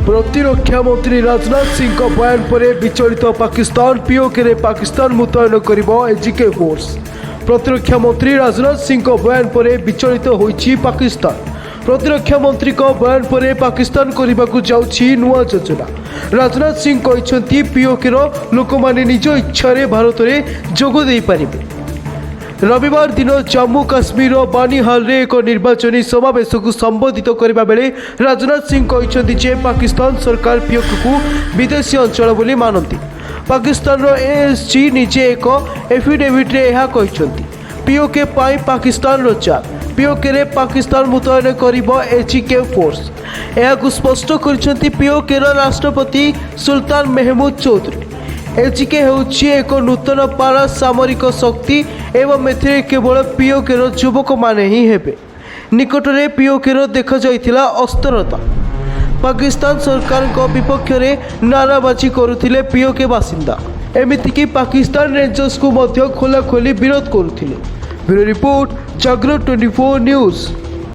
प्रतिरक्षा मंत्री राजनाथ सिंह बयान पर विचलित पाकिस्तान पीओके पाकिस्तान मुतयन कर एजीके फोर्स। प्रतिरक्षा मंत्री राजनाथ सिंह बयान पर विचलित होइछि पाकिस्तान। प्रतिरक्षा मंत्री बयान पर पाकिस्तान करने को जाउछि नुआ योजना। राजनाथ सिंह कहते पीओके लोक मैंने निज इच्छा भारत में जोग दे पारिबे। रविवार दिन जम्मू काश्मीर बानीहाल रे एक निर्वाचनी समावेश को संबोधित करने बेले राजनाथ सिंह कहते पाकिस्तान सरकार पीओके को विदेशी अंचल बोली मानती। पाकिस्तान एएसजी निजे एक एफिडेविट रे यह कहते पीओके पाई पाकिस्तान चाल पीओके पाकिस्तान मुतयन कर एजीके फोर्स। यह स्पष्ट कर पीओके राष्ट्रपति सुल्तान महमूद चौधरी। एजीके होउछि एक नूतन पारा सामरिक शक्ति एवं एथिरे केवल पीओके युवक माने ही हेबे। निकटरे पीओके देखा जाइथिला अस्त्रता। पाकिस्तान सरकार को विपक्ष में नाराबाजी करुथिले पीओके बासिंदा। एमितिकी पाकिस्तान रेंजर्स को मध्य खोला खोली विरोध करुथिले। ब्यूरो रिपोर्ट जागरण 24 न्यूज़।